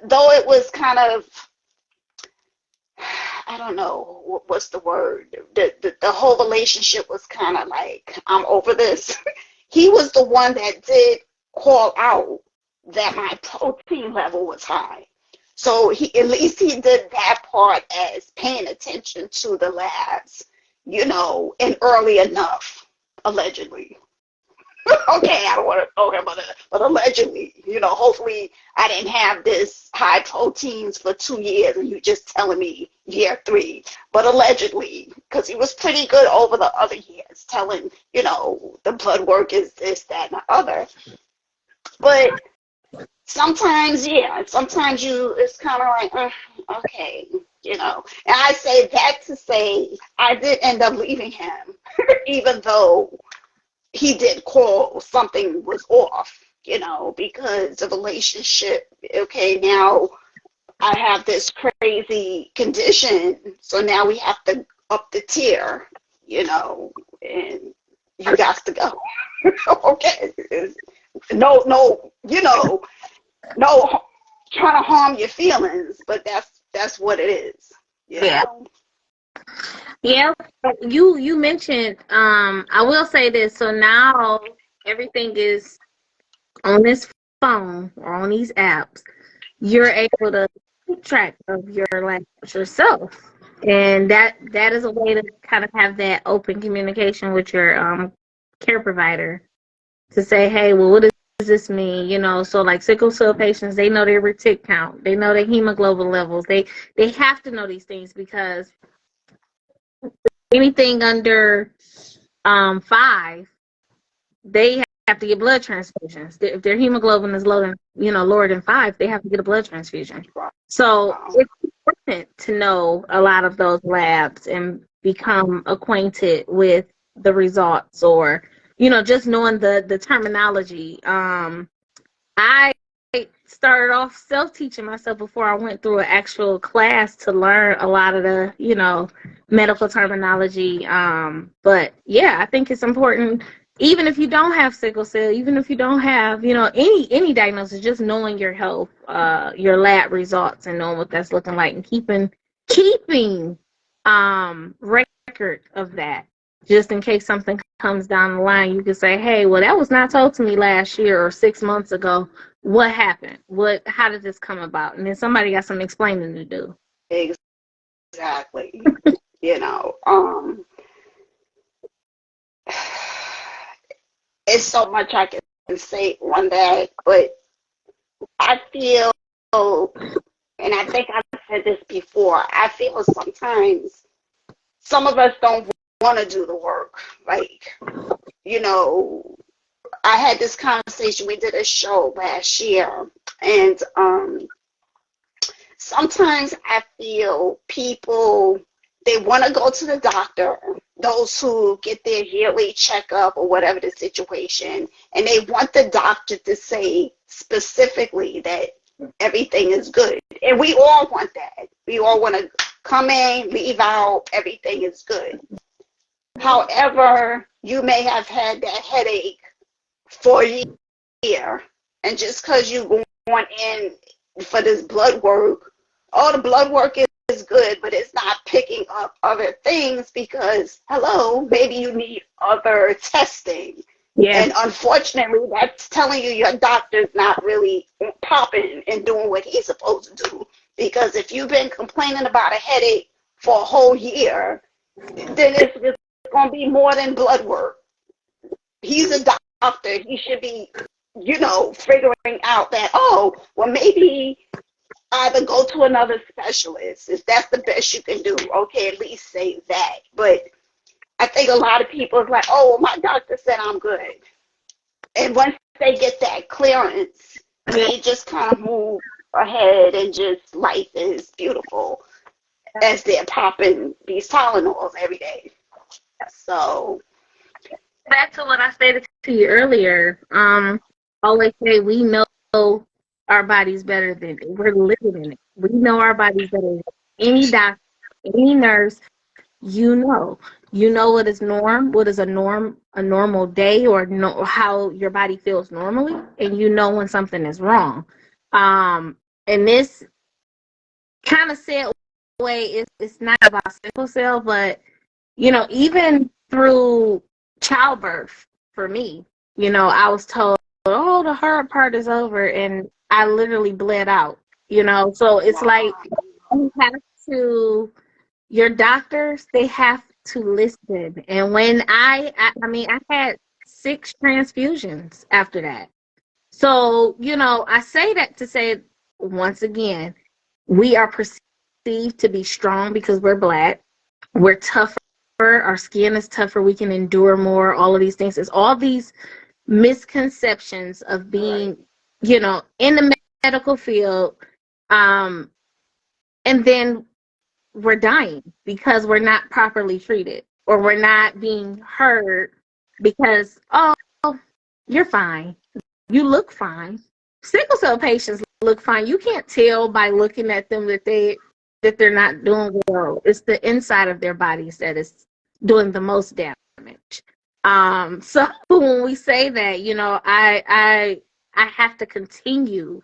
though it was kind of, I don't know what's the word. The whole relationship was kind of like, I'm over this. He was the one that did call out that my protein level was high. So at least he did that part as paying attention to the labs, and early enough, allegedly. Okay, I don't want to talk about it, but allegedly, hopefully I didn't have this high proteins for 2 years and you just telling me year 3, but allegedly, because he was pretty good over the other years, telling, the blood work is this, that, and the other. But sometimes, yeah, sometimes it's kind of like, okay, you know. And I say that to say I did end up leaving him, even though he did call something was off, you know, because the relationship, okay, now I have this crazy condition, so now we have to up the tier, you know, and you got to go. Okay. No, no, you know, no trying to harm your feelings, but that's what it is, you Yeah. know. Yeah, you mentioned I will say this. So now everything is on this phone or on these apps. You're able to keep track of your language yourself. And that is a way to kind of have that open communication with your care provider to say, hey, well, what does this mean? You know, so like sickle cell patients, they know their retic count, they know their hemoglobin levels. They have to know these things because anything under 5, they have to get blood transfusions. If their hemoglobin is lower than 5, they have to get a blood transfusion. So Wow. it's important to know a lot of those labs and become acquainted with the results, or just knowing the terminology. I started off self-teaching myself before I went through an actual class to learn a lot of the, medical terminology. But yeah, I think it's important, even if you don't have sickle cell, even if you don't have, any diagnosis, just knowing your health, your lab results, and knowing what that's looking like, and keeping record of that, just in case something comes down the line. You can say, hey, well, that was not told to me last year or 6 months ago. What happened? How did this come about? And then somebody got some explaining to do. Exactly. You know, it's so much I can say on that, but I feel, and I think I've said this before, I feel sometimes some of us don't want to do the work. Like, you know, I had this conversation, we did a show last year, and sometimes I feel people, they want to go to the doctor, those who get their yearly checkup or whatever the situation, and they want the doctor to say specifically that everything is good. And we all want that. We all want to come in, leave out, everything is good. However, you may have had that headache for a year, and just because you going in for this blood work, all the blood work is good, but it's not picking up other things because, hello, maybe you need other testing. Yeah. And unfortunately, that's telling you your doctor's not really popping and doing what he's supposed to do. Because if you've been complaining about a headache for a whole year, then it's going to be more than blood work. He's a doctor. He should be, figuring out that, oh, well, maybe either go to another specialist. If that's the best you can do, okay, at least say that. But I think a lot of people is like, oh, well, my doctor said I'm good. And once they get that clearance, they just kind of move ahead and just life is beautiful as they're popping these Tylenols every day. So, Back to what I stated to you earlier. Always say we know our bodies better than we're living in it. We know our bodies better than any doctor, any nurse. You know what is what is a normal day, or how your body feels normally, and you know when something is wrong. And this kind of said way, it's not about sickle cell, but even through childbirth, for me, I was told, oh, the hard part is over, and I literally bled out. So it's like wow. you have to, your doctors, they have to listen. And when I mean, I had 6 transfusions after that. So, I say that to say, once again, we are perceived to be strong because we're Black. We're tougher. Our skin is tougher. We can endure more. All of these things. It's all these misconceptions of being, you know, in the medical field, um, and then we're dying because we're not properly treated or we're not being heard because, oh, you're fine. You look fine. Sickle cell patients look fine. You can't tell by looking at them that they're not doing well. It's the inside of their bodies that is doing the most damage. So when we say that, you know, I have to continue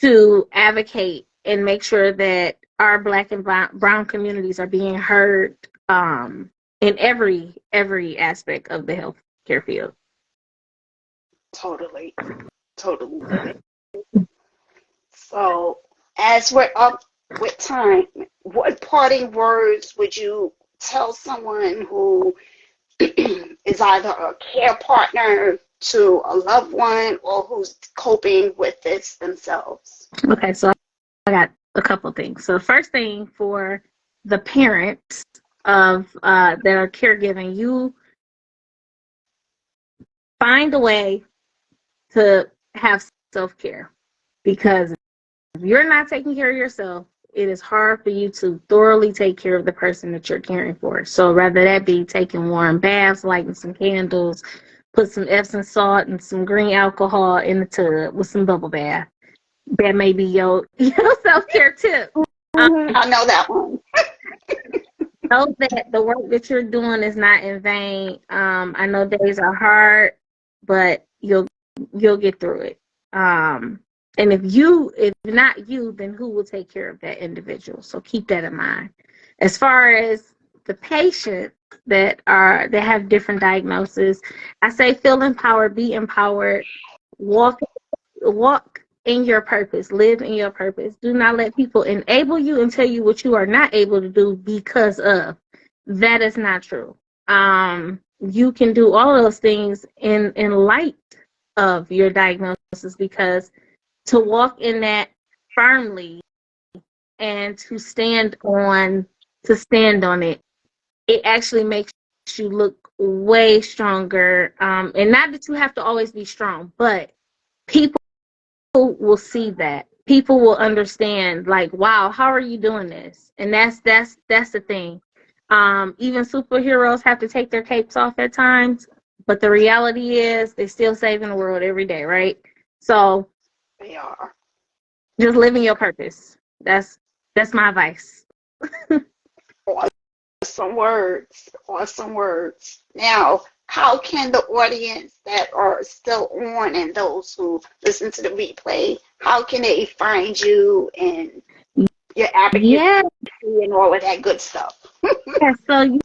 to advocate and make sure that our Black and brown communities are being heard, in every aspect of the healthcare field. Totally. So, as we're up with time, what parting words would you tell someone who is either a care partner to a loved one or who's coping with this themselves? Okay, so I got a couple things. So the first thing for the parents of that are caregiving, you find a way to have self-care, because if you're not taking care of yourself, it is hard for you to thoroughly take care of the person that you're caring for. So rather that be taking warm baths, lighting some candles, put some Epsom salt and some green alcohol in the tub with some bubble bath. That may be your self-care tip. I know that one. Know that the work that you're doing is not in vain. I know days are hard, but you'll get through it. And if not you, then who will take care of that individual? So keep that in mind. As far as the patients that have different diagnoses, I say feel empowered, be empowered, walk in your purpose, live in your purpose. Do not let people enable you and tell you what you are not able to do because of. That is not true. You can do all those things in light of your diagnosis, because to walk in that firmly and to stand on it, it actually makes you look way stronger. And not that you have to always be strong, but people will see that. People will understand, like, wow, how are you doing this? And that's the thing. Even superheroes have to take their capes off at times, but the reality is they're still saving the world every day, right? So They are. just living your purpose. That's my advice. Some words, awesome words. Now, how can the audience that are still on and those who listen to the replay, how can they find you and your advocacy Yeah, and all of that good stuff? so you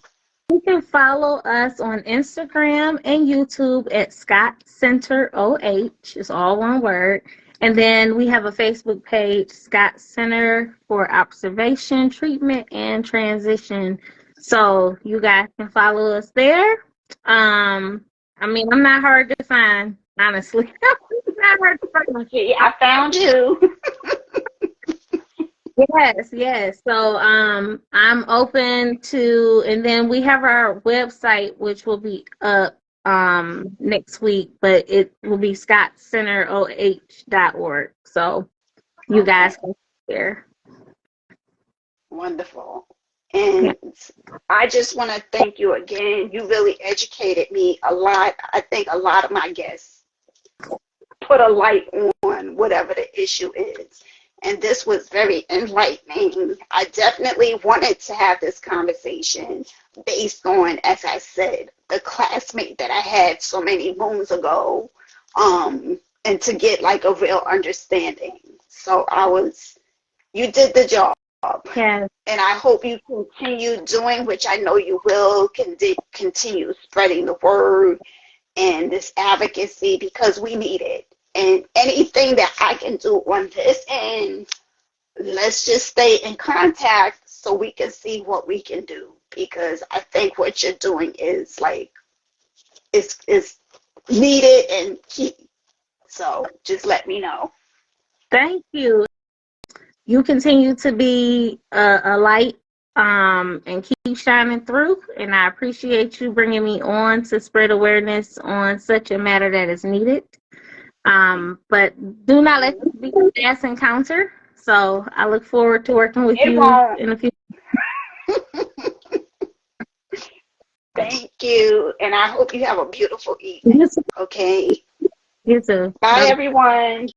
can follow us on Instagram and YouTube at Scott Center OH. It's all one word. And then we have a Facebook page, Scott Center for Observation, Treatment, and Transition. So you guys can follow us there. I mean, I'm not hard to find, honestly. I'm not hard to find. Yeah, I found you. Yes. So I'm open to, and then we have our website, which will be up next week, but it will be scottcenteroh.org. So you Okay, guys can there. wonderful. Yeah. And I just want to thank you again. You really educated me a lot. I think a lot of my guests put a light on whatever the issue is. And this was very enlightening. I definitely wanted to have this conversation based on, as I said, the classmate that I had so many moons ago, and to get like a real understanding. So you did the job. Yes. And I hope you continue doing, which I know you will, continue spreading the word and this advocacy because we need it. And anything that I can do on this end, let's just stay in contact so we can see what we can do. Because I think what you're doing is like is needed and key. So just let me know. Thank you. You continue to be a light and keep shining through. And I appreciate you bringing me on to spread awareness on such a matter that is needed. But do not let this be the last encounter. So I look forward to working with It you won't. in the future. Thank you. And I hope you have a beautiful evening. You too. Okay. You too. Bye, Bye. everyone.